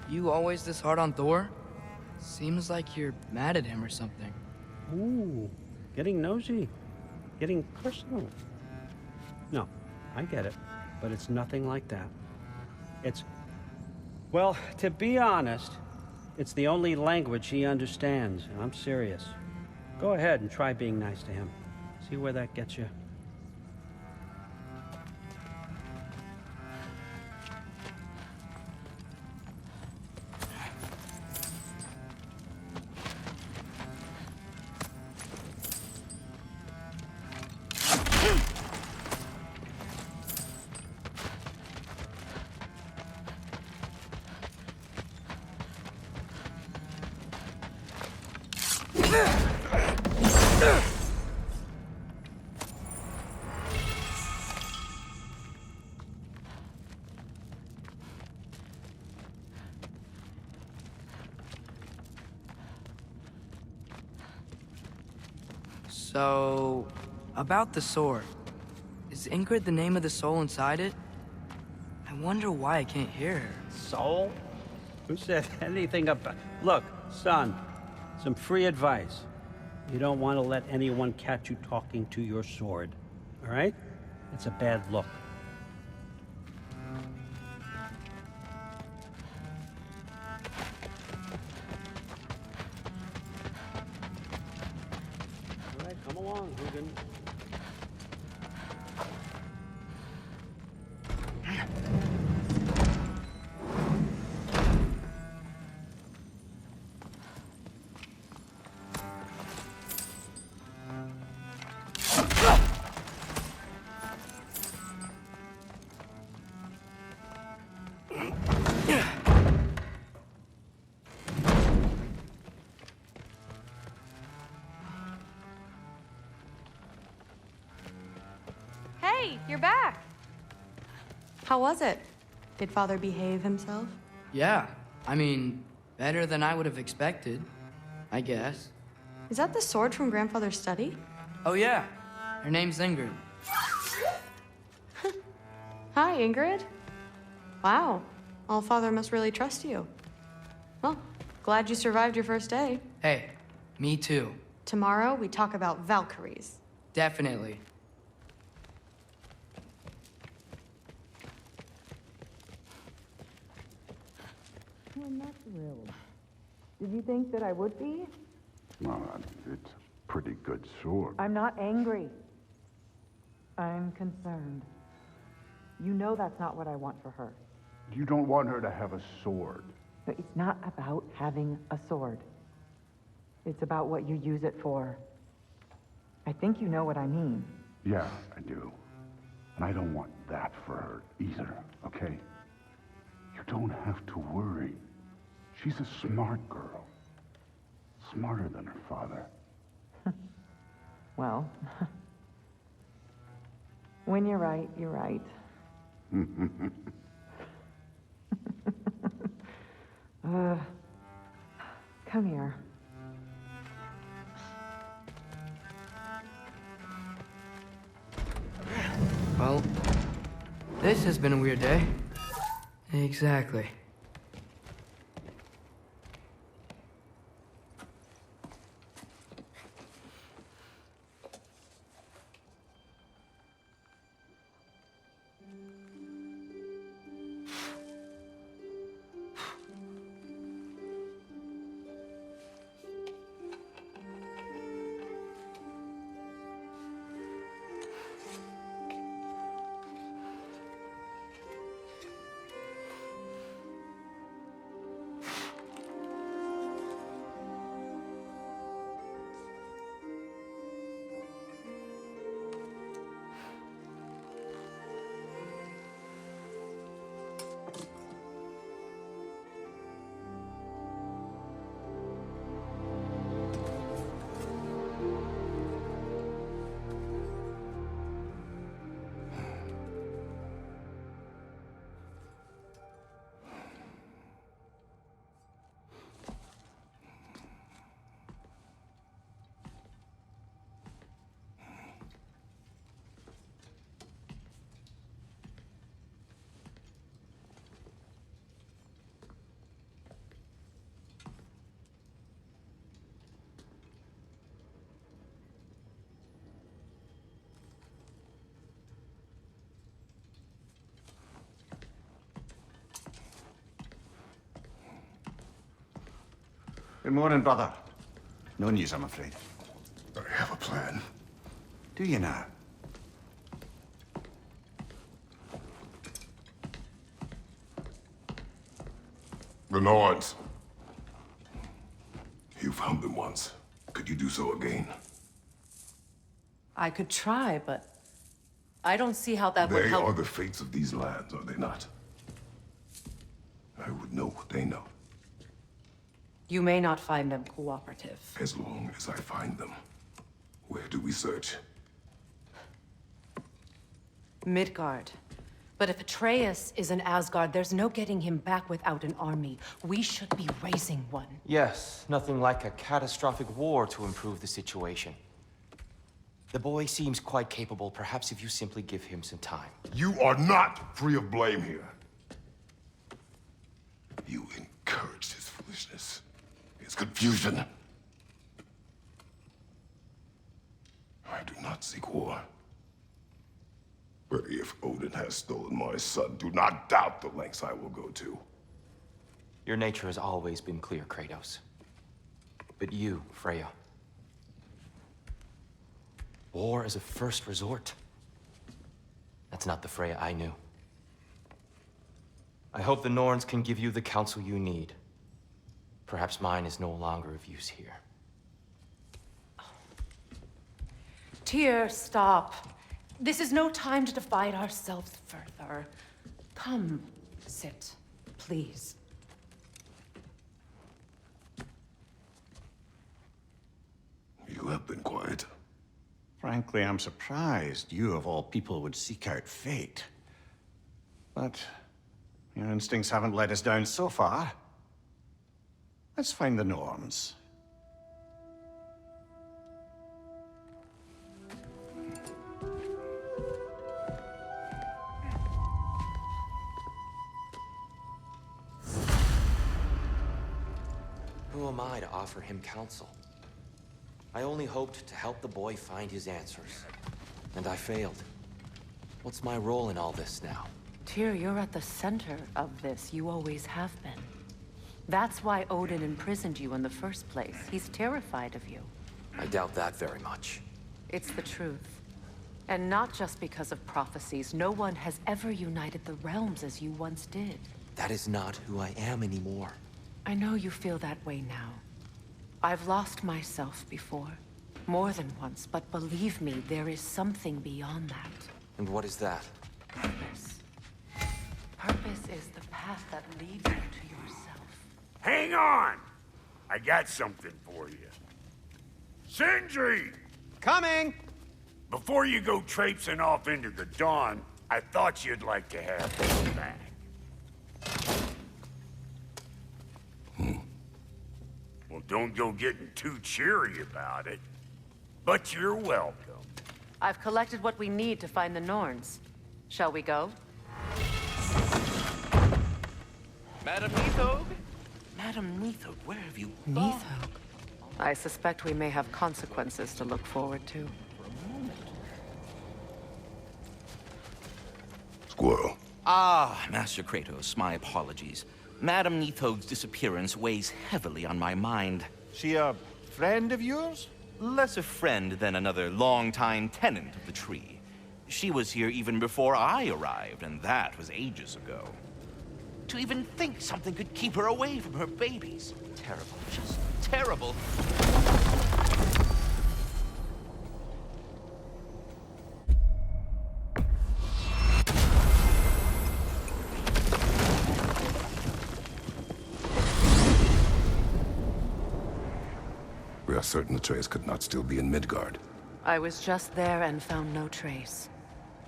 You always this hard on Thor? Seems like you're mad at him or something. Ooh, getting nosy. Getting personal. No, I get it. But it's nothing like that. Well, to be honest, it's the only language he understands, and I'm serious. Go ahead and try being nice to him. See where that gets you. So, about the sword. Is Ingrid the name of the soul inside it? I wonder why I can't hear her. Soul? Who said anything about... Look, son, some free advice. You don't want to let anyone catch you talking to your sword, all right? It's a bad look. All right, come along, Hugin. Hey, you're back. How was it? Did Father behave himself? Yeah, I mean, better than I would have expected, I guess. Is that the sword from Grandfather's study? Oh yeah, her name's Ingrid. Hi, Ingrid. Wow, All-Father must really trust you. Well, glad you survived your first day. Hey, me too. Tomorrow, we talk about Valkyries. Definitely. I'm not thrilled. Did you think that I would be? Well, it's a pretty good sword. I'm not angry. I'm concerned. You know that's not what I want for her. You don't want her to have a sword. But it's not about having a sword. It's about what you use it for. I think you know what I mean. Yeah, I do. And I don't want that for her either, okay? You don't have to worry. She's a smart girl. Smarter than her father. Well, when you're right, you're right. Come here. Well, this has been a weird day. Exactly. Good morning, brother. No news, I'm afraid. I have a plan. Do you now? The Norns. You found them once. Could you do so again? I could try, but I don't see how that would They help. are the fates of these lands, are they not? I would know what they know, You may not find them cooperative. as long as I find them. Where do we search? Midgard. But if Atreus is in Asgard, there's no getting him back without an army. We should be raising one. Yes, nothing like a catastrophic war to improve the situation. The boy seems quite capable. Perhaps if you simply give him some time. You are not free of blame here. You encouraged his foolishness, his confusion. I do not seek war. But if Odin has stolen my son, do not doubt the lengths I will go to. Your nature has always been clear, Kratos. But you, Freya. War as a first resort. That's not the Freya I knew. I hope the Norns can give you the counsel you need. Perhaps mine is no longer of use here. Tyr, stop. This is no time to divide ourselves further. Come, sit, please. You have been quiet. Frankly, I'm surprised you, of all people, would seek out fate. But your instincts haven't let us down so far. Let's find the Norns. Who am I to offer him counsel? I only hoped to help the boy find his answers. And I failed. What's my role in all this now? Tyr, you're at the center of this. You always have been. That's why Odin imprisoned you in the first place. He's terrified of you. I doubt that very much. It's the truth. And not just because of prophecies. No one has ever united the realms as you once did. That is not who I am anymore. I know you feel that way now. I've lost myself before. More than once, but believe me, there is something beyond that. And what is that? Purpose. Purpose is the path that leads you to yourself. Hang on! I got something for you. Sindri! Coming! Before you go traipsing off into the dawn, I thought you'd like to have this back. Well, don't go getting too cheery about it. But you're welcome. I've collected what we need to find the Norns. Shall we go? Madam Neathog? Madam Neathog, where have you gone? Neathog. I suspect we may have consequences to look forward to. Squirrel. Ah, Master Kratos, my apologies. Madam Neathog's disappearance weighs heavily on my mind. She a friend of yours? Less a friend than another longtime tenant of the tree. She was here even before I arrived, and that was ages ago. To even think something could keep her away from her babies. Terrible, just terrible. We are certain Atreus could not still be in Midgard. I was just there and found no trace.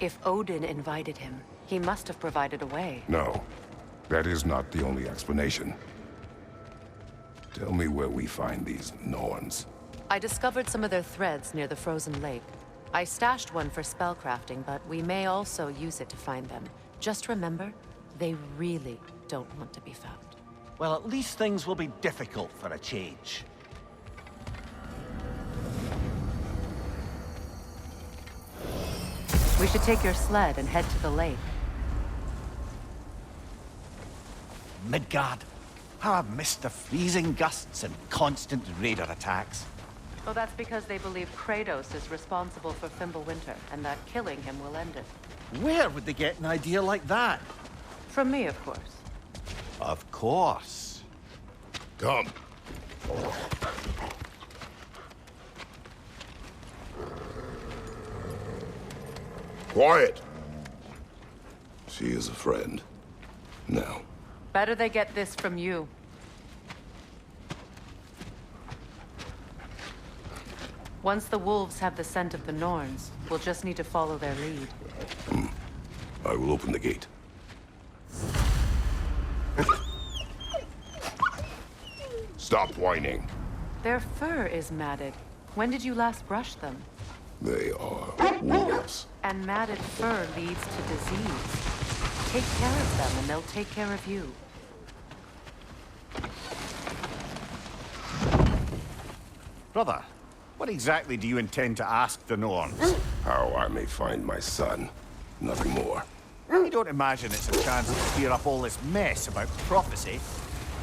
If Odin invited him, he must have provided a way. No, that is not the only explanation. Tell me where we find these Norns. I discovered some of their threads near the frozen lake. I stashed one for spellcrafting, but we may also use it to find them. Just remember, they really don't want to be found. Well, at least things will be difficult for a change. We should take your sled and head to the lake. Midgard, Amidst the freezing gusts and constant raider attacks. Oh, that's because they believe Kratos is responsible for Fimbulwinter, and that killing him will end it. Where would they get an idea like that? From me, of course. Of course. Come. Quiet. She is a friend. Now. Better they get this from you. Once the wolves have the scent of the Norns, we'll just need to follow their lead. I will open the gate. Stop whining. Their fur is matted. When did you last brush them? They are wolves. And matted fur leads to disease. Take care of them, and they'll take care of you. Brother, what exactly do you intend to ask the Norns? How I may find my son. Nothing more. I don't imagine it's a chance to clear up all this mess about prophecy.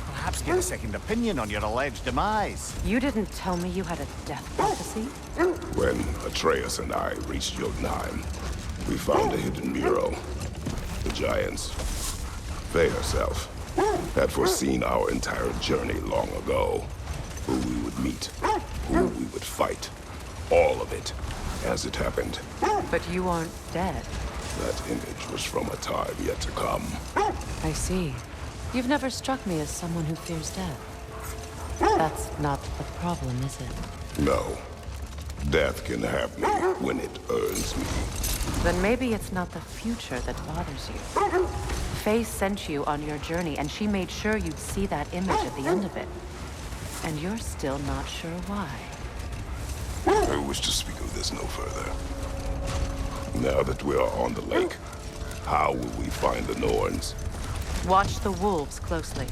Perhaps get a second opinion on your alleged demise. You didn't tell me you had a death prophecy? When Atreus and I reached Jotunheim, we found a hidden mural. The giants, Faye herself, had foreseen our entire journey long ago. Who we would meet, who we would fight. All of it, as it happened. But you aren't dead. That image was from a time yet to come. I see. You've never struck me as someone who fears death. That's not the problem, is it? No. Death can have me when it earns me. Then maybe it's not the future that bothers you. Faye sent you on your journey, and she made sure you'd see that image at the end of it. And you're still not sure why. I wish to speak of this no further. Now that we are on the lake, how will we find the Norns? Watch the wolves closely.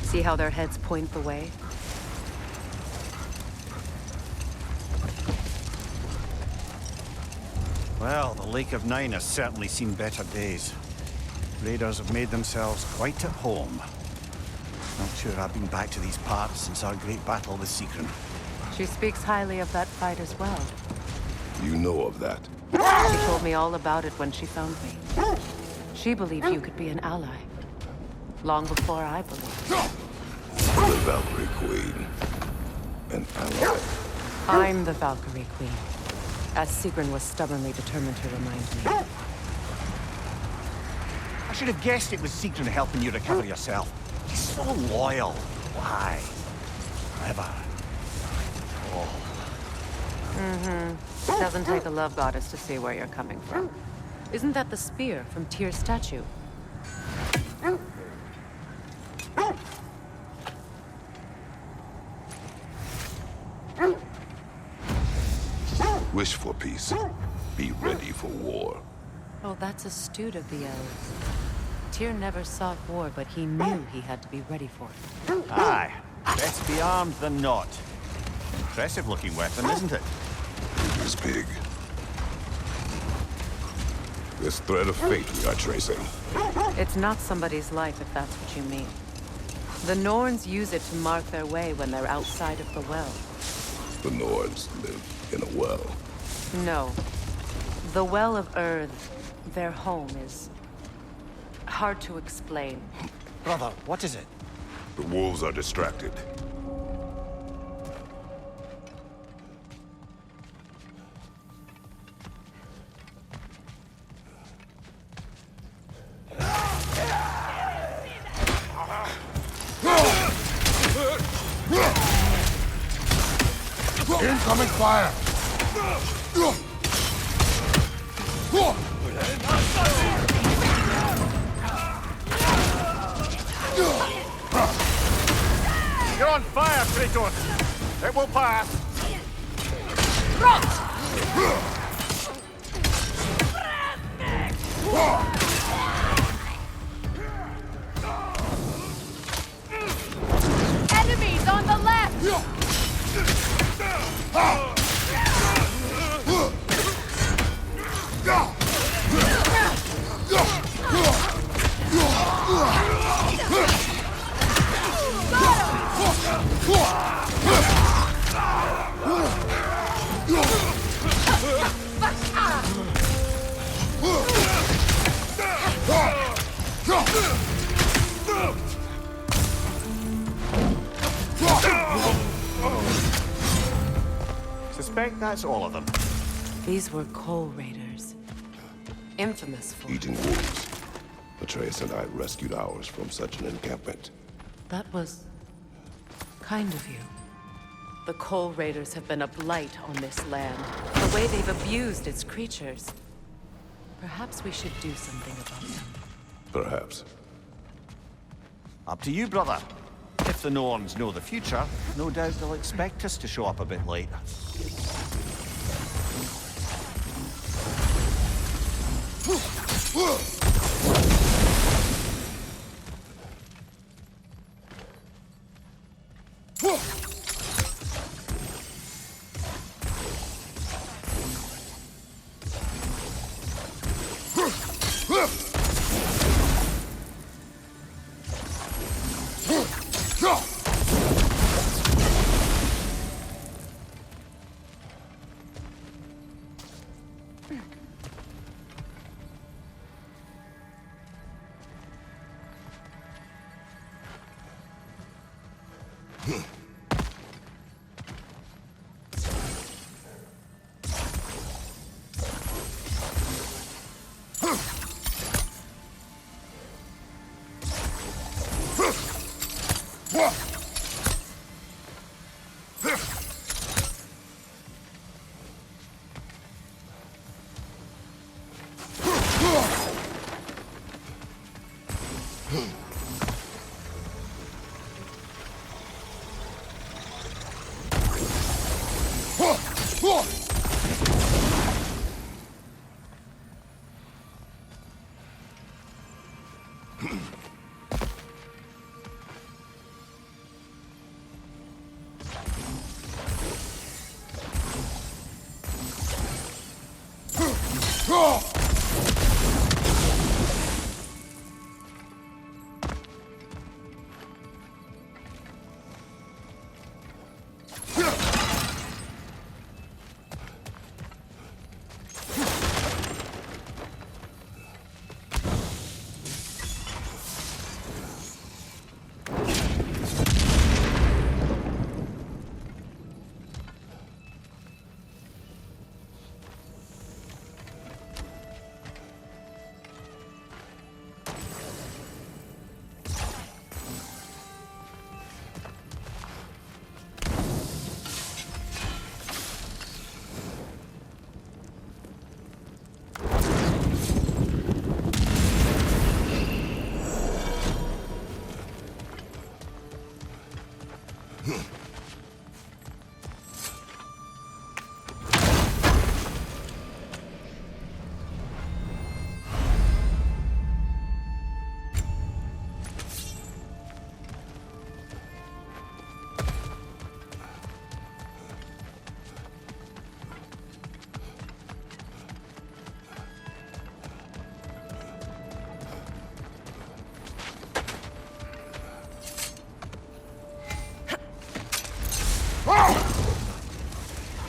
See how their heads point the way? Well, the Lake of Nine has certainly seen better days. Raiders have made themselves quite at home. Not sure I've been back to these parts since our great battle with Sigrun. She speaks highly of that fight as well. You know of that? She told me all about it when she found me. She believed you could be an ally. Long before I believed. The Valkyrie Queen. An ally. I'm the Valkyrie Queen. As Sigrun was stubbornly determined to remind me. I should have guessed it was Sigrun helping you recover yourself. He's so loyal. Why? Clever. Oh. Doesn't take a love goddess to see where you're coming from. Isn't that the spear from Tyr's statue? Wish for peace. Be ready for war. Oh, that's astute of the elves. Tyr never sought war, but he knew he had to be ready for it. Aye. Best be armed than not. Impressive looking weapon, isn't it? It is big. This thread of fate we are tracing. It's not somebody's life, if that's what you mean. The Norns use it to mark their way when they're outside of the well. The Nords live in a well. No. The Well of Earth, their home, is hard to explain. Brother, what is it? The wolves are distracted. Incoming fire! You're on fire, Kratos! It will pass! Enemies on the left! Suspect that's all of them. These were coal raiders. Infamous for... Eating wolves. Atreus and I rescued ours from such an encampment. That was... kind of you. The coal raiders have been a blight on this land. The way they've abused its creatures. Perhaps we should do something about them. Perhaps. Up to you, brother. If the Norns know the future, no doubt they'll expect us to show up a bit late.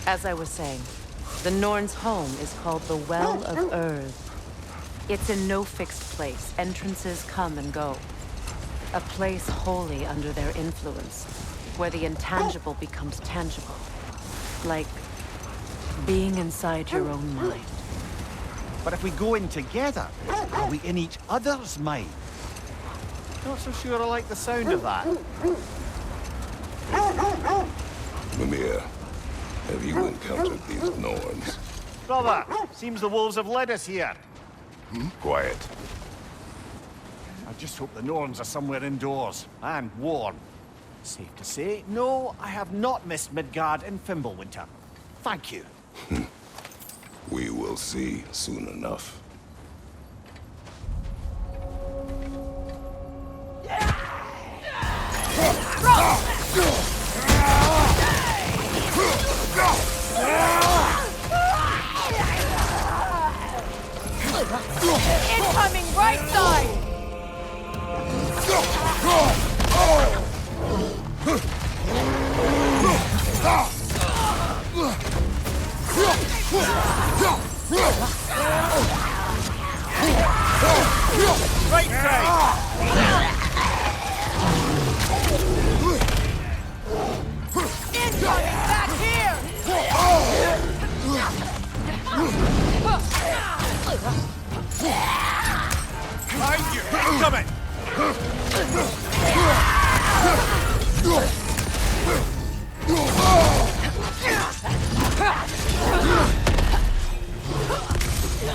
As I was saying, the Norns' home is called the Well of Earth. It's in no fixed place. Entrances come and go. A place wholly under their influence, where the intangible becomes tangible. Like being inside your own mind. But if we go in together, are we in each other's mind? Not so sure I like the sound of that. Mimir, have you encountered these Norns? Brother, seems the wolves have led us here. Quiet. I just hope the Norns are somewhere indoors, and warm. Safe to say, no, I have not missed Midgard in Fimbulwinter. Thank you. We will see soon enough. Incoming right side! Back here! Behind you! Coming!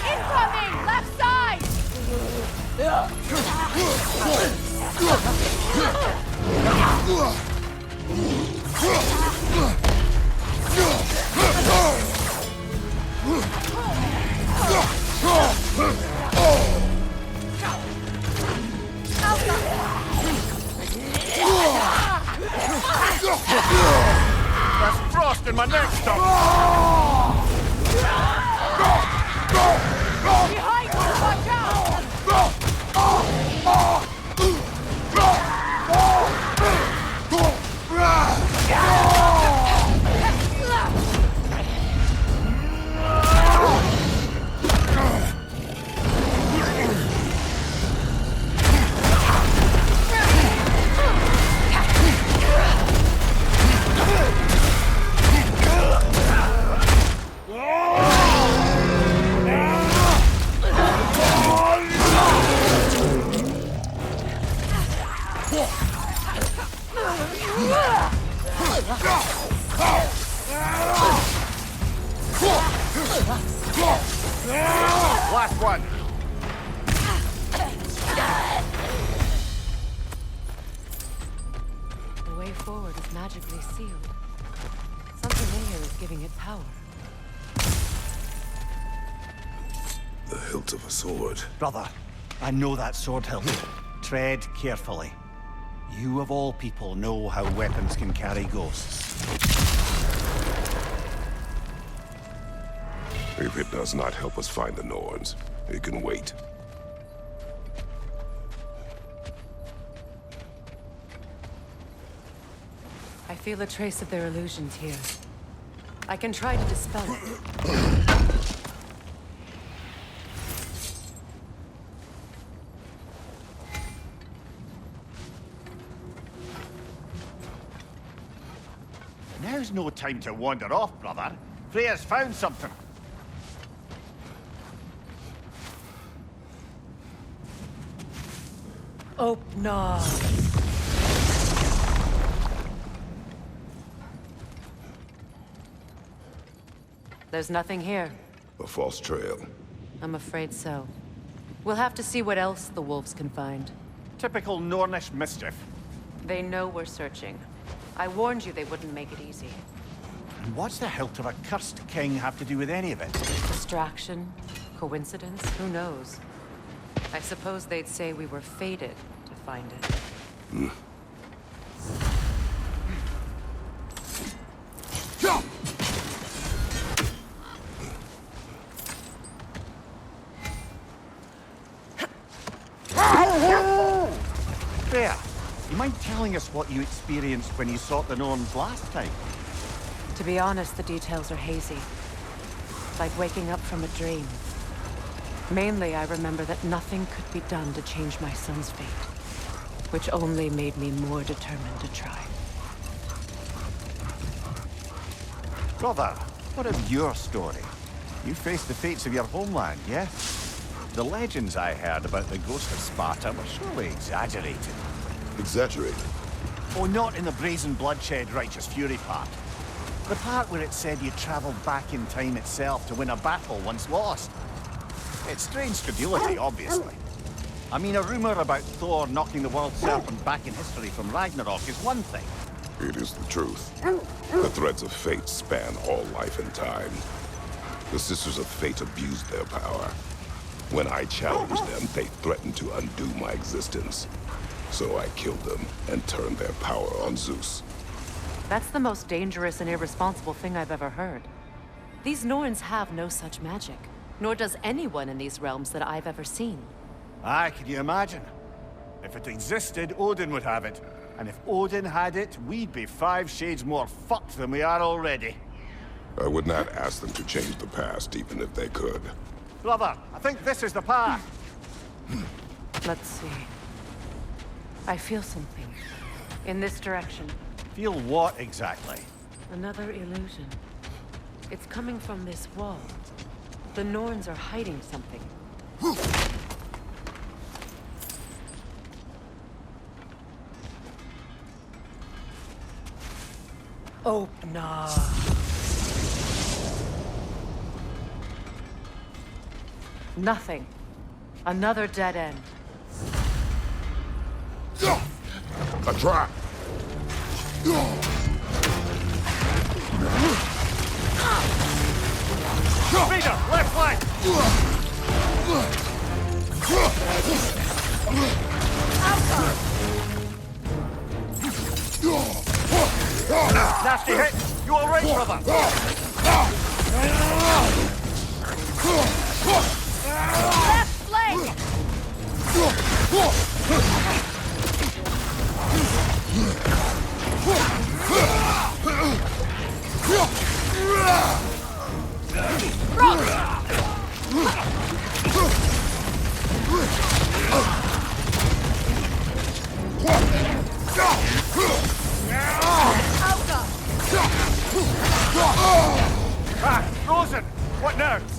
Incoming! Left side! There's frost in my neck stop! Behind you! Watch out! Last one! The way forward is magically sealed. Something in here is giving it power. The hilt of a sword. Brother, I know that sword hilt. Tread carefully. You of all people know how weapons can carry ghosts. If it does not help us find the Norns, it can wait. I feel a trace of their illusions here. I can try to dispel it. Now's no time to wander off, brother. Freya's found something. Open. There's nothing here. A false trail. I'm afraid so. We'll have to see what else the wolves can find. Typical Nornish mischief. They know we're searching. I warned you they wouldn't make it easy. And what's the hilt of a cursed king have to do with any of it? Distraction? Coincidence? Who knows? I suppose they'd say we were fated to find it. Freya, you mind telling us what you experienced when you sought the Norns last time? To be honest, the details are hazy. Like waking up from a dream. Mainly, I remember that nothing could be done to change my son's fate. Which only made me more determined to try. Brother, what of your story? You faced the fates of your homeland, yeah? The legends I heard about the ghost of Sparta were surely exaggerated. Exaggerated? Oh, not in the brazen bloodshed righteous fury part. The part where it said you traveled back in time itself to win a battle once lost. It's strange credulity, obviously. I mean, a rumor about Thor knocking the world serpent back in history from Ragnarok is one thing. It is the truth. The threads of fate span all life and time. The Sisters of Fate abused their power. When I challenged them, they threatened to undo my existence. So I killed them and turned their power on Zeus. That's the most dangerous and irresponsible thing I've ever heard. These Norns have no such magic. Nor does anyone in these realms that I've ever seen. Aye, can you imagine? If it existed, Odin would have it. And if Odin had it, we'd be 5 shades more fucked than we are already. I would not ask them to change the past, even if they could. Brother, I think this is the path. Let's see. I feel something. In this direction. Feel what exactly? Another illusion. It's coming from this wall. The Norns are hiding something. Oh, no. Nothing. Another dead end. A trap! Speeder, left flank! Nasty hit! You all right, brother? Left flank! Ah, frozen! What now? It's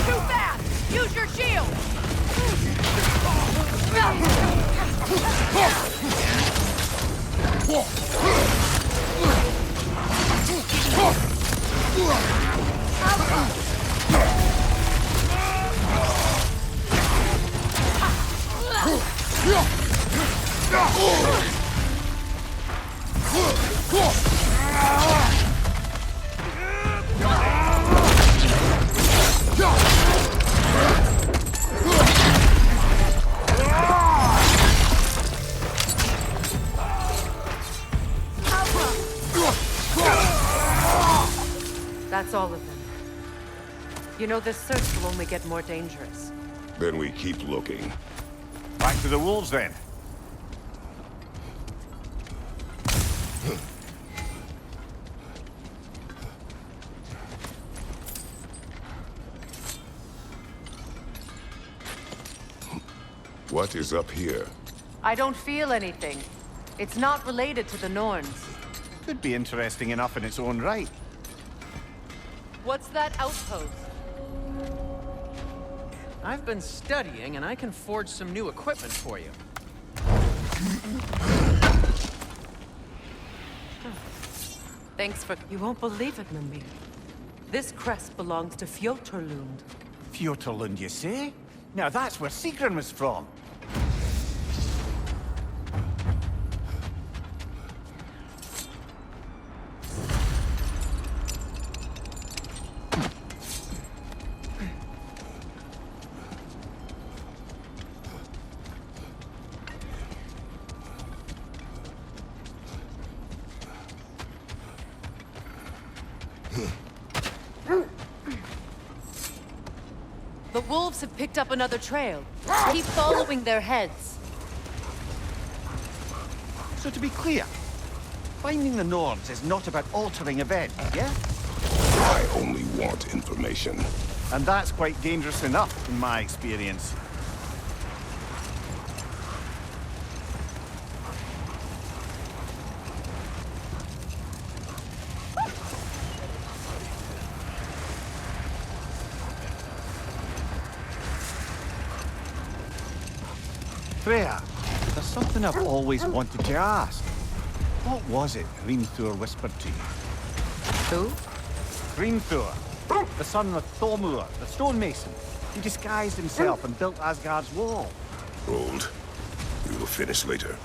too fast! Use your shield! That's all of them. You know, this search will only get more dangerous. Then we keep looking. Back to the wolves, then. What is up here? I don't feel anything. It's not related to the Norns. Could be interesting enough in its own right. What's that outpost? I've been studying, and I can forge some new equipment for you. Thanks for... You won't believe it, Mimir. This crest belongs to Fjotorlund. Fjotorlund, you say? Now that's where Sigrun was from. The wolves have picked up another trail. Keep following their heads. So to be clear, finding the Norns is not about altering events, yeah? I only want information. And that's quite dangerous enough, in my experience. Freya, there's something I've always wanted to ask. What was it Hrimthur whispered to you? Who? Hrimthur, the son of Thormur, the stonemason. He disguised himself and built Asgard's wall. Hold. We will finish later.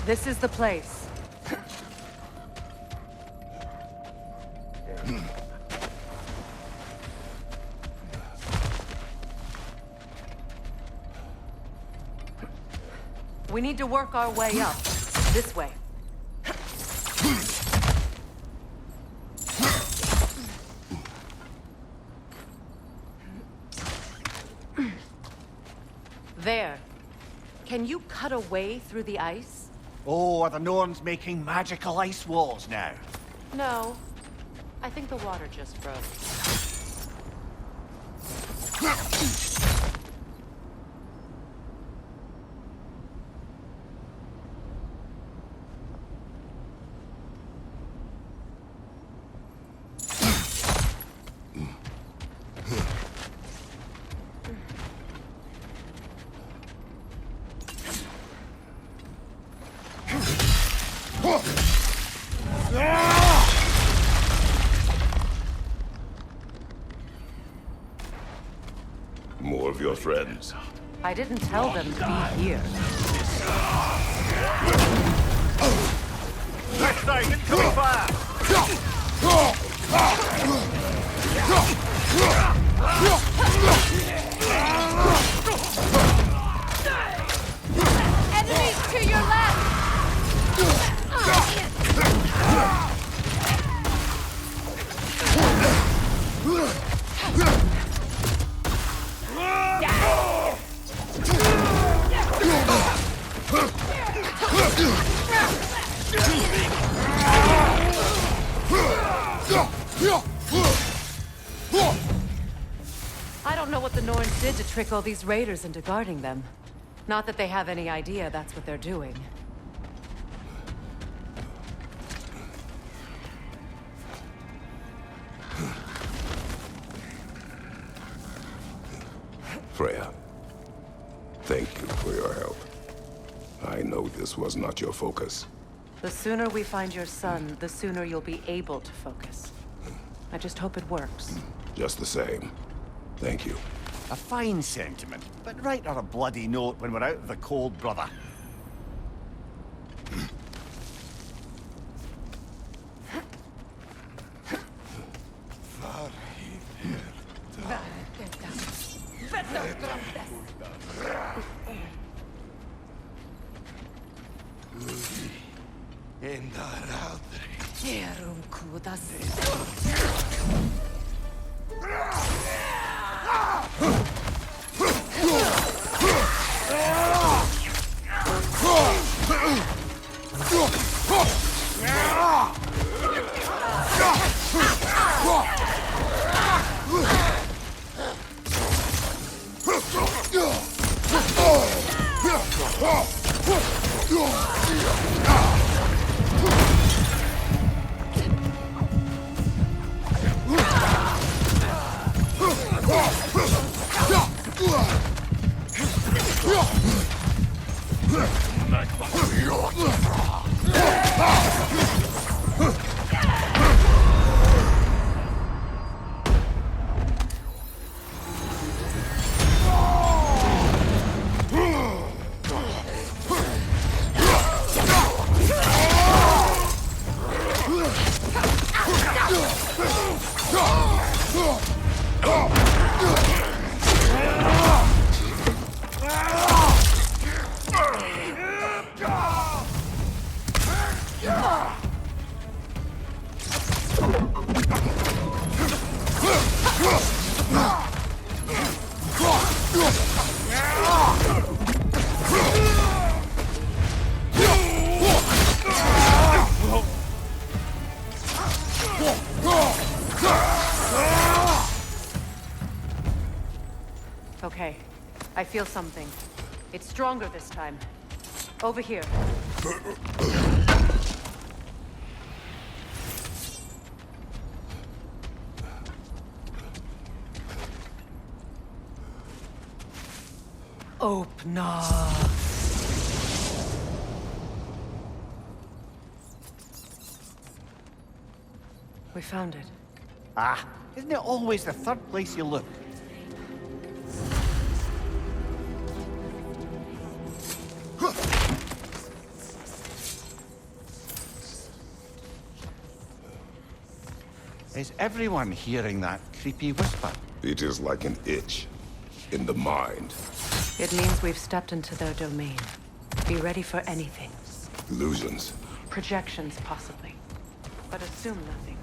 This is the place. We need to work our way up. This way. There. Can you cut a way through the ice? Oh, are the Norns making magical ice walls now? No. I think the water just froze. More of your friends. I didn't tell them to be here. Next side, incoming fire! Enemies to your left! I don't know what the Norns did to trick all these raiders into guarding them. Not that they have any idea that's what they're doing. Freya, thank you for your help. I know this was not your focus. The sooner we find your son, the sooner you'll be able to focus. I just hope it works. Just the same. Thank you. A fine sentiment, but write her a bloody note when we're out of the cold, brother. Okay, I feel something. It's stronger this time. Over here. Open up. We found it. Ah, isn't it always the third place you look? Is everyone hearing that creepy whisper? It is like an itch in the mind. It means we've stepped into their domain. Be ready for anything. Illusions. Projections, possibly. But assume nothing.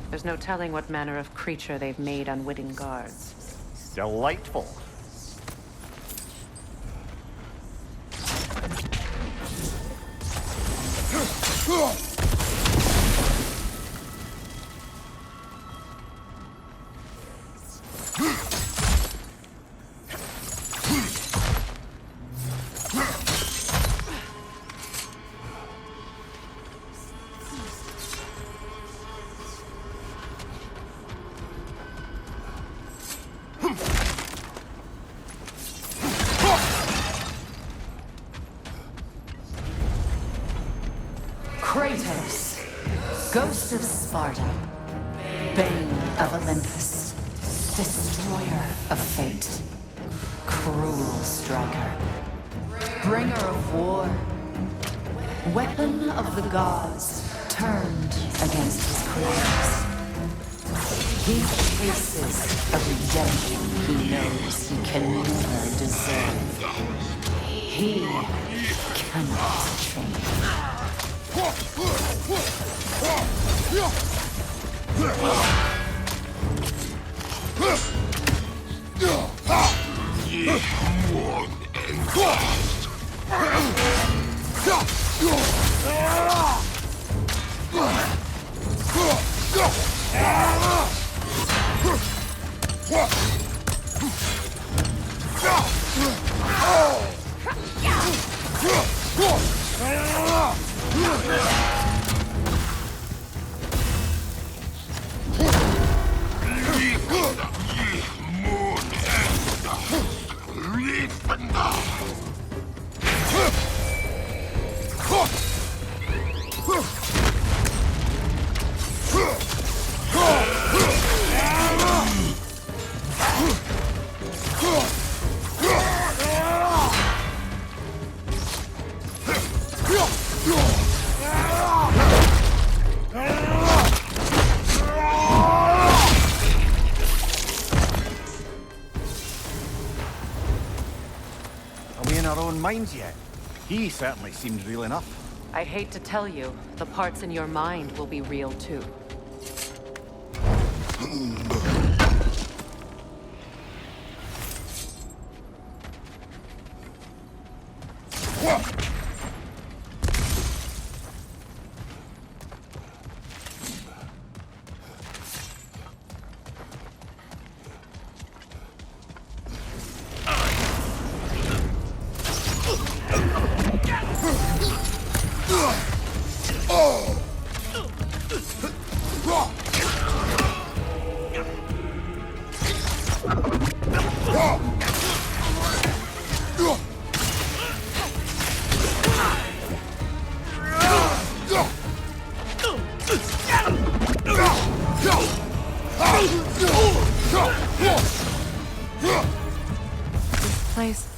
There's no telling what manner of creature they've made unwitting guards. Delightful. Ghost of Sparta, Bane of Olympus, Destroyer of Fate, Cruel Striker, Bringer of War, Weapon of the Gods, turned against his creators. He faces a redemption he knows he can never deserve. He cannot change. Minds yet? He certainly seems real enough. I hate to tell you, the parts in your mind will be real too.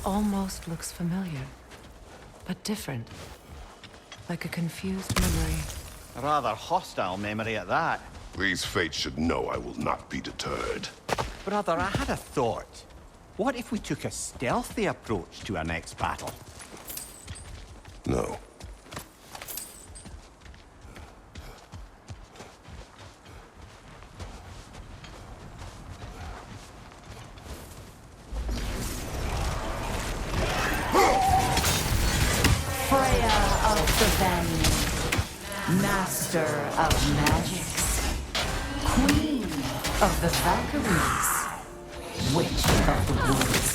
Almost looks familiar, but different. Like a confused memory. A rather hostile memory at that. These fates should know I will not be deterred. Brother, I had a thought. What if we took a stealthy approach to our next battle? No. Master of magics, Queen of the Valkyries, Witch of the Woods,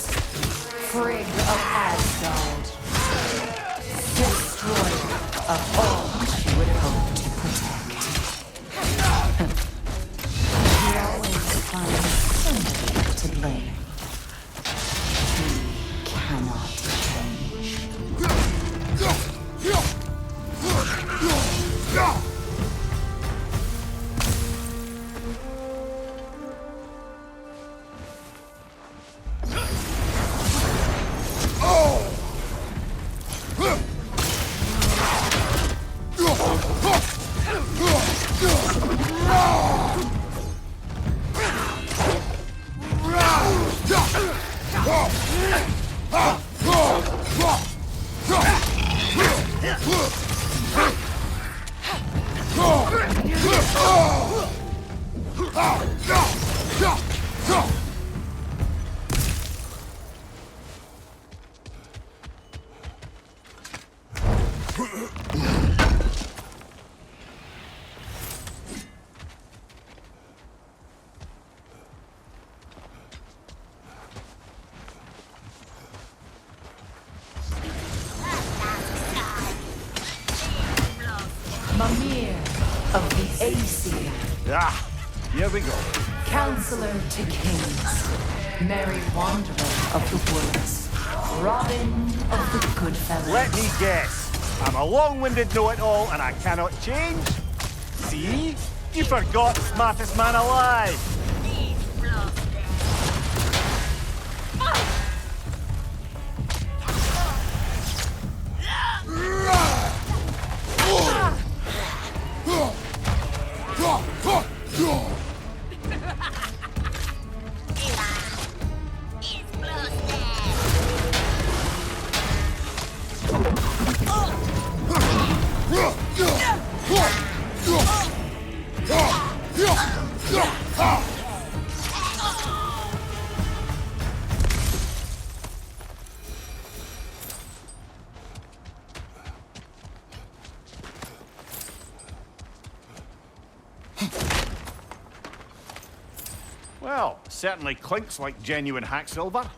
Frigg of Asgard, Destroyer of all she would hope to protect. She always finds somebody to blame. She cannot change. Here we go. Counselor to kings, merry wanderer of the woods, Robin of the good fellows. Let me guess. I'm a long-winded know-it-all and I cannot change? See? You forgot smartest man alive! Well, certainly clinks like genuine hack silver.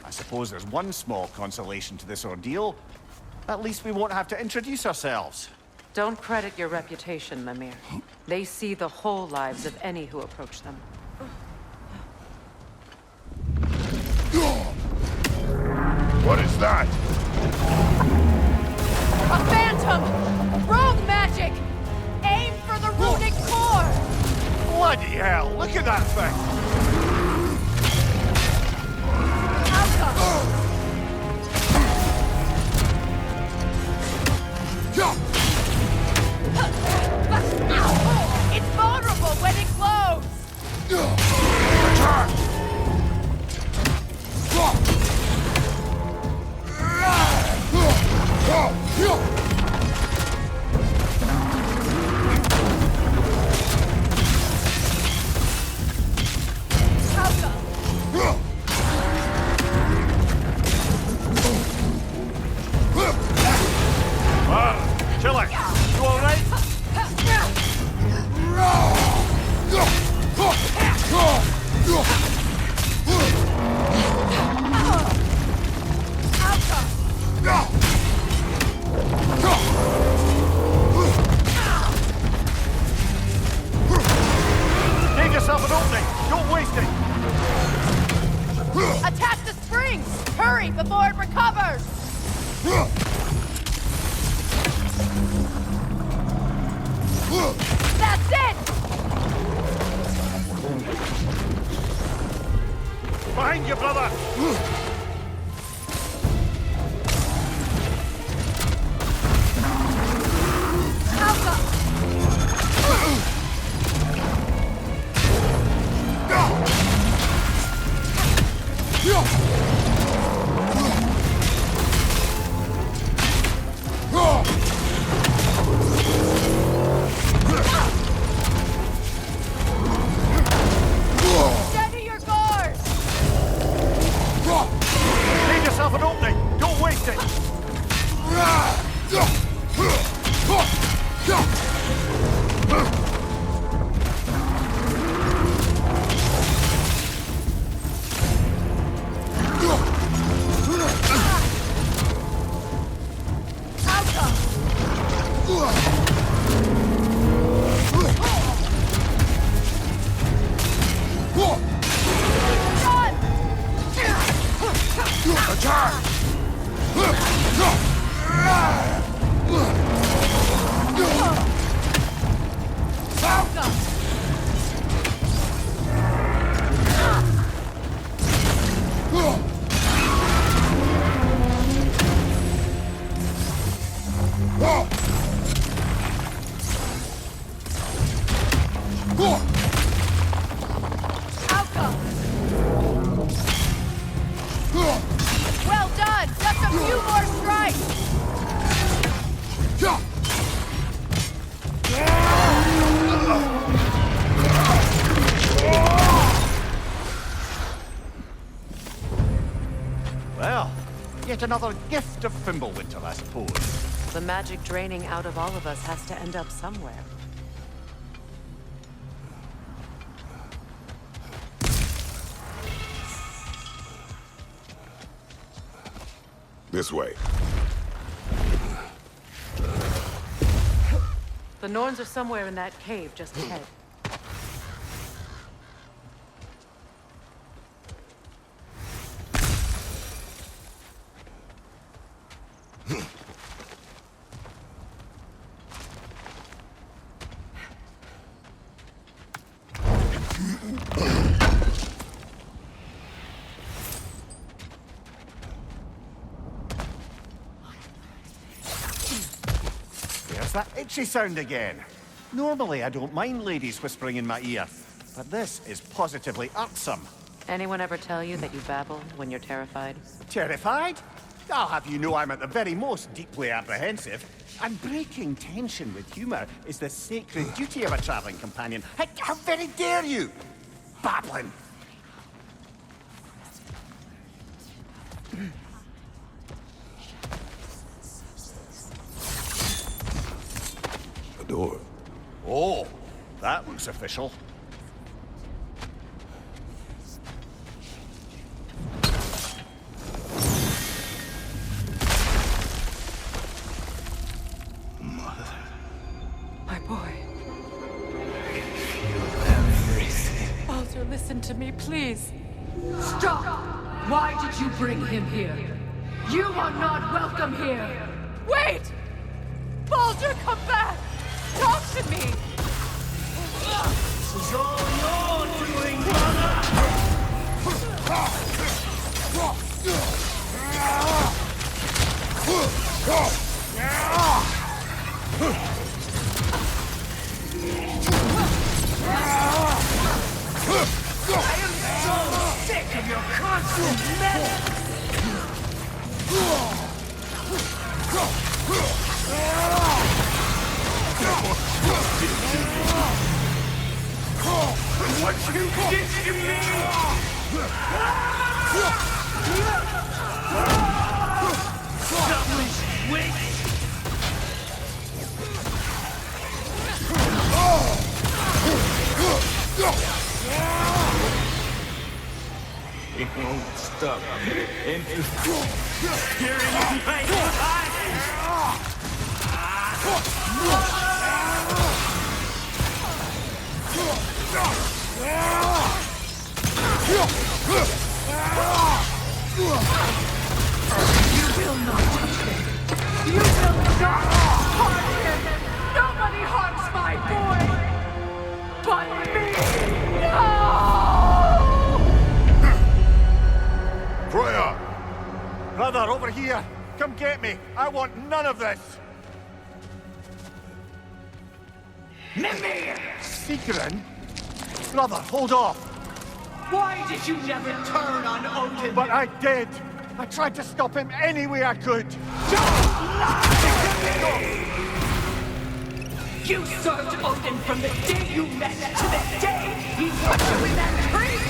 I suppose there's one small consolation to this ordeal. At least we won't have to introduce ourselves. Don't credit your reputation, Mimir. They see the whole lives of any who approach them. What is that? A phantom! Rogue magic! Aim for the runic core! Bloody hell, look at that thing! Outcome! It's vulnerable when it glows! Attack! Chiller, you alright? Give yourself an opening, don't waste it! Attack the springs! Hurry before it recovers! That's it! Behind you, brother! Steady your guard! Give yourself an opening, don't waste it! Well done! Just a few more strikes! Well, yet another gift of Fimbulwinter, I suppose. The magic draining out of all of us has to end up somewhere. This way. The Norns are somewhere in that cave just ahead. that itchy sound again? Normally, I don't mind ladies whispering in my ear, but this is positively irksome. Anyone ever tell you that you babble when you're terrified? Terrified? I'll have you know I'm at the very most deeply apprehensive. And breaking tension with humor is the sacred duty of a traveling companion. How very dare you! Babbling! The door. Oh, that looks official. My boy. Baldur, listen to me, please. Stop! Why did you bring him here? You are not welcome here! Wait! Baldur, come back! Talk to me! This is all your doing, brother! I am so sick of your constant menace! What you did to me! Devilish witch! It won't stop. Hearing my You will not touch him! You will not harm him! Nobody harms my boy! But me! No! Freya! Brother, over here! Come get me! I want none of this! Mimir! Sigrun? Brother, hold off! Why did you never turn on Odin? But I did! I tried to stop him any way I could! Don't lie to me! You served Odin from the day you met to the day he put you in that tree!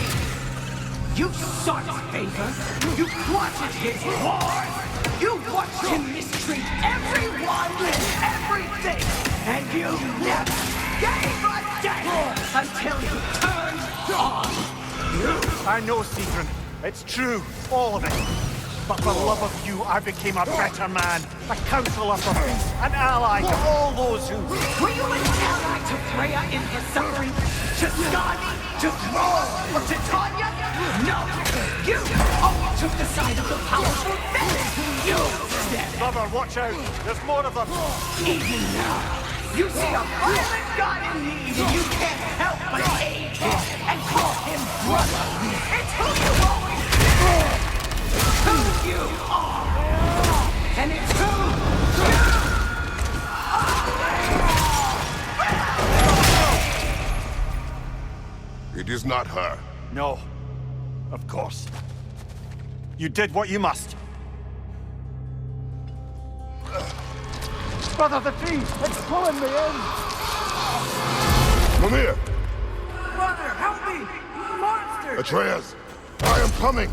You sought his favor, you wanted his wars, you watched him mistreat everyone and everything, and you never gave a damn until he turned on you! I know, Sigrun. It's true, all of it. But for love of you, I became a better man, a counselor for peace, an ally to all those who... Were you an ally to Freya in her suffering? To Skadi? To Thor? Or to Tanya? No! You only took the side of the powerful men! You said it! Brother, watch out! There's more of them! Even now, you see a violent god in need and you can't help but aid him and call him brother! It's who you always been! It's who you are! And it's who you It is not her. No. Of course. You did what you must. Brother, the tree! It's pulling me in! Mimir! Brother, help me! Monster! Atreus! I am coming!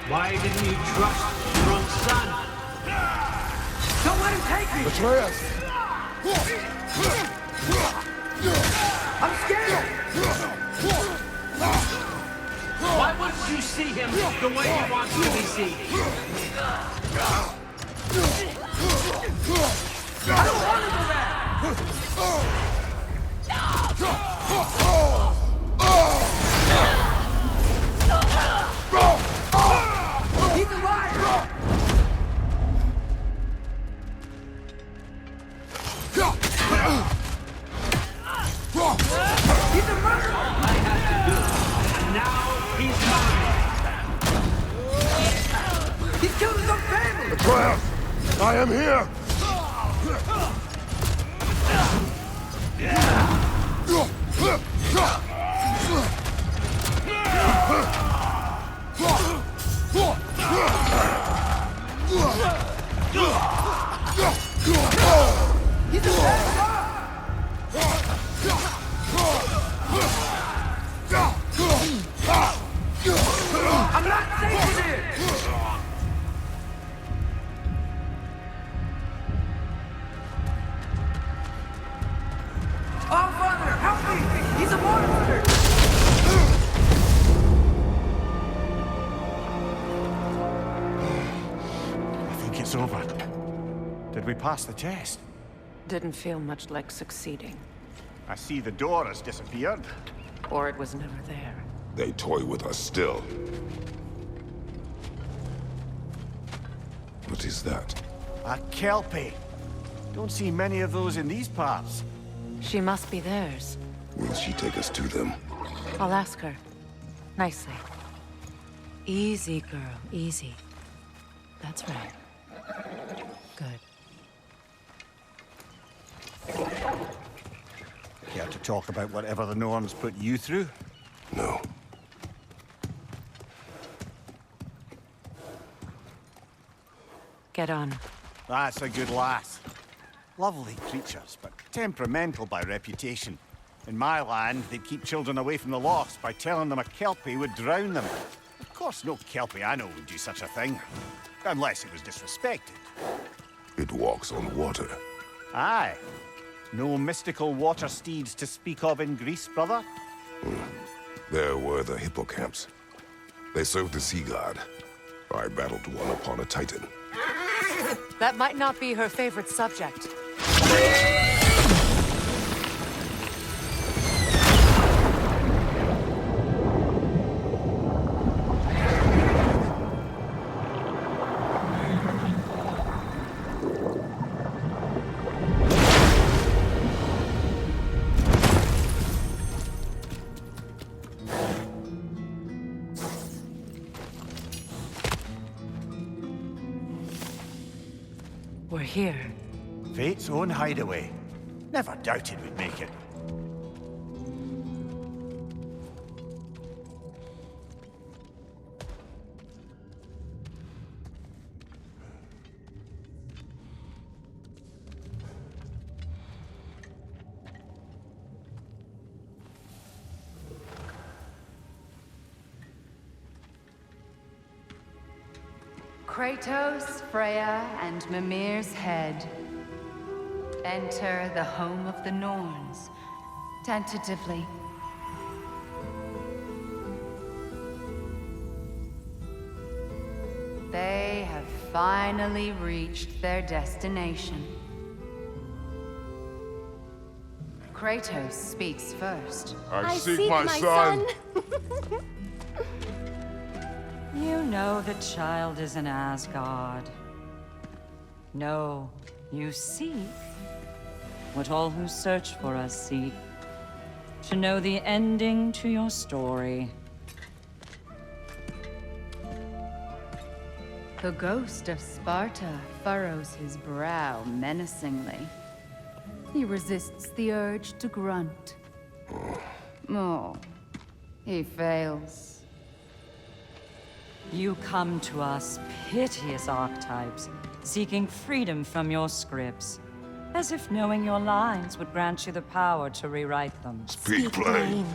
Why didn't you trust your own son? Don't let him take me! Atreus! I'm scared! Why wouldn't you see him the way he wants to be seen? I don't want to go back! He's alive! He's a murderer! All I had to do. Now he's mine. He killed his own family! Atreus! I am here! I'm not safe in here! Oh, Father, help me! He's a monster! I think it's over. Did we pass the test? Didn't feel much like succeeding. I see the door has disappeared. Or it was never there. They toy with us still. What is that? A Kelpie. Don't see many of those in these parts. She must be theirs. Will she take us to them? I'll ask her. Nicely. Easy, girl. Easy. That's right. Good. Care to talk about whatever the Norns put you through? No. Get on. That's a good lass. Lovely creatures, but temperamental by reputation. In my land, they'd keep children away from the lost by telling them a Kelpie would drown them. Of course, no Kelpie I know would do such a thing. Unless it was disrespected. It walks on water. Aye. No mystical water steeds to speak of in Greece, brother? There were the hippocamps. They served the sea god. I battled one upon a titan. That might not be her favorite subject. We're here. Fate's own hideaway. Never doubted we'd make it. Kratos, Freya, and Mimir's head. Enter the home of the Norns, tentatively. They have finally reached their destination. Kratos speaks first. I seek my son. You know the child is in Asgard. No, you seek what all who search for us seek. To know the ending to your story. The ghost of Sparta furrows his brow menacingly. He resists the urge to grunt. Oh, he fails. You come to us, piteous archetypes, seeking freedom from your scripts. As if knowing your lines would grant you the power to rewrite them. Speak plain.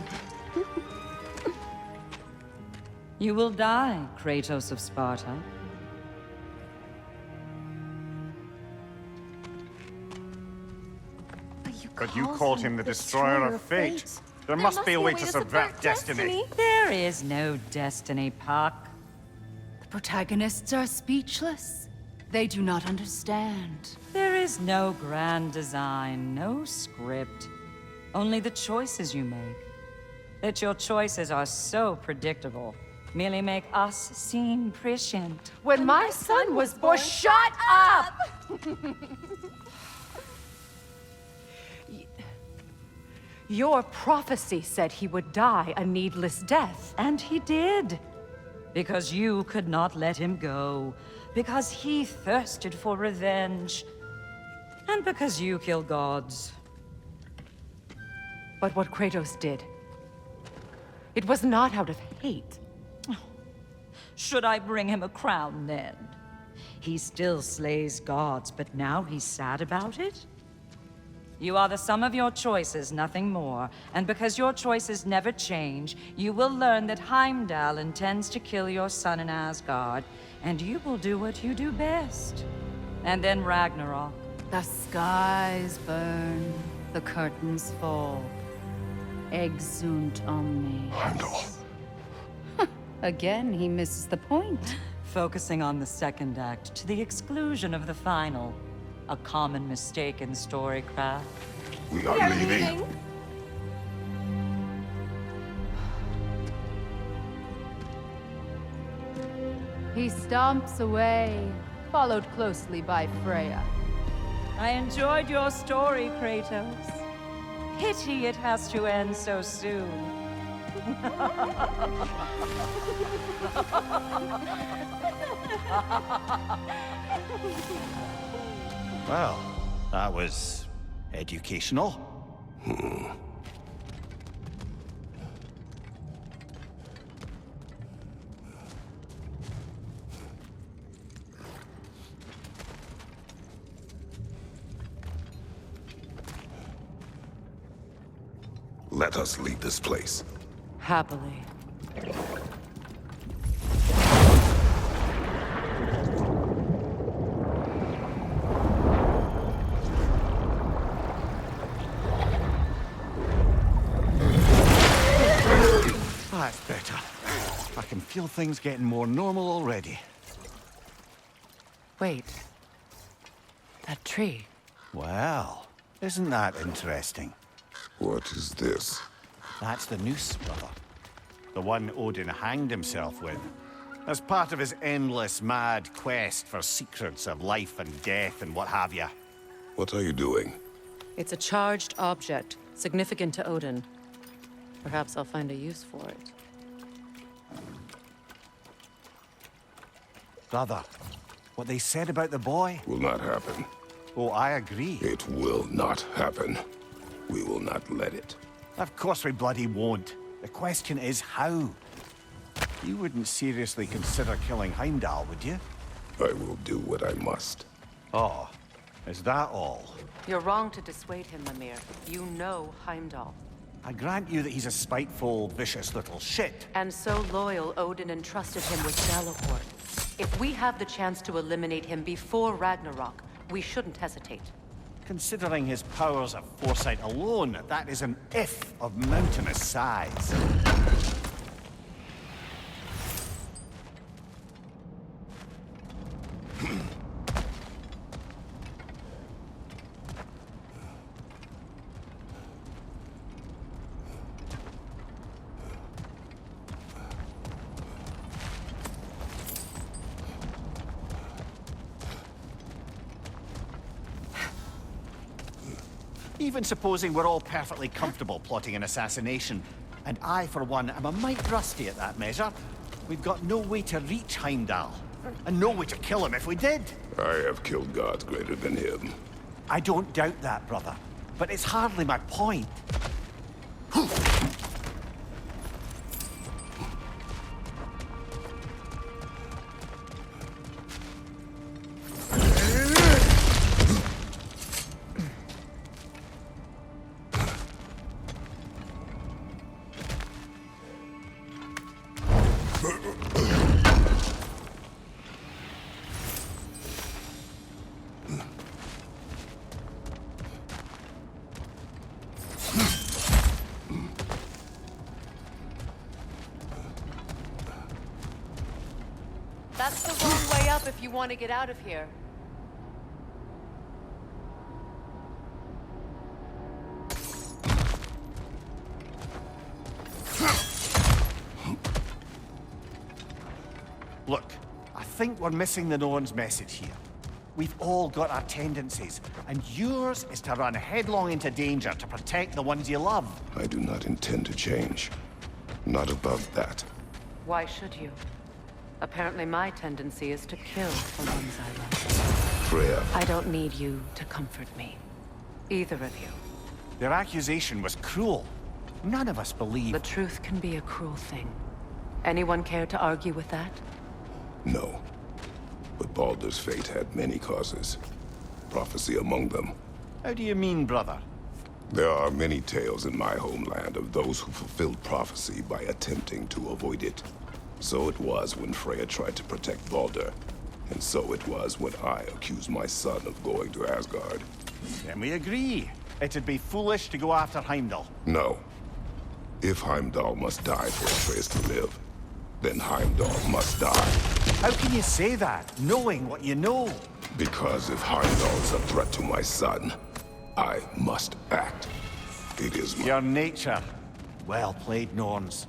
You will die, Kratos of Sparta. But you called him the Destroyer of Fate. There must be a way to subvert destiny. There is no destiny, Puck. The protagonists are speechless. They do not understand. There is no grand design, no script. Only the choices you make. That your choices are so predictable, merely make us seem prescient. When my son was born, shut up! Your prophecy said he would die a needless death. And he did. Because you could not let him go. Because he thirsted for revenge. And because you kill gods. But what Kratos did, it was not out of hate. Should I bring him a crown then? He still slays gods, but now he's sad about it? You are the sum of your choices, nothing more. And because your choices never change, you will learn that Heimdall intends to kill your son in Asgard, and you will do what you do best. And then Ragnarok. The skies burn, the curtains fall. Exunt omnes. Heimdall. Again, he misses the point. Focusing on the second act to the exclusion of the final. A common mistake in storycraft. We are leaving. He stomps away, followed closely by Freya. I enjoyed your story, Kratos. Pity it has to end so soon. Well, that was educational. Let us leave this place. Happily. That's better. I can feel things getting more normal already. Wait. That tree. Well, isn't that interesting? What is this? That's the noose, brother. The one Odin hanged himself with. As part of his endless, mad quest for secrets of life and death and what have you. What are you doing? It's a charged object, significant to Odin. Perhaps I'll find a use for it. Brother, what they said about the boy? Will not happen. Oh, I agree. It will not happen. We will not let it. Of course we bloody won't. The question is how. You wouldn't seriously consider killing Heimdall, would you? I will do what I must. Oh, is that all? You're wrong to dissuade him, Mimir. You know Heimdall. I grant you that he's a spiteful, vicious little shit. And so loyal, Odin entrusted him with Gjallarhorn. If we have the chance to eliminate him before Ragnarok, we shouldn't hesitate. Considering his powers of foresight alone, that is an if of mountainous size. Even supposing we're all perfectly comfortable plotting an assassination, and I, for one, am a mite rusty at that measure, we've got no way to reach Heimdall, and no way to kill him if we did. I have killed gods greater than him. I don't doubt that, brother, but it's hardly my point. That's the wrong way up if you want to get out of here. Look, I think we're missing the Norn's message here. We've all got our tendencies, and yours is to run headlong into danger to protect the ones you love. I do not intend to change. Not about that. Why should you? Apparently my tendency is to kill the ones I love. Freya. I don't need you to comfort me. Either of you. Their accusation was cruel. None of us believe... The truth can be a cruel thing. Anyone care to argue with that? No. But Baldur's fate had many causes. Prophecy among them. How do you mean, brother? There are many tales in my homeland of those who fulfilled prophecy by attempting to avoid it. So it was when Freya tried to protect Baldur. And so it was when I accused my son of going to Asgard. Then we agree. It'd be foolish to go after Heimdall. No. If Heimdall must die for Atreus to live, then Heimdall must die. How can you say that, knowing what you know? Because if Heimdall is a threat to my son, I must act. It is my... Your nature. Well played, Norns.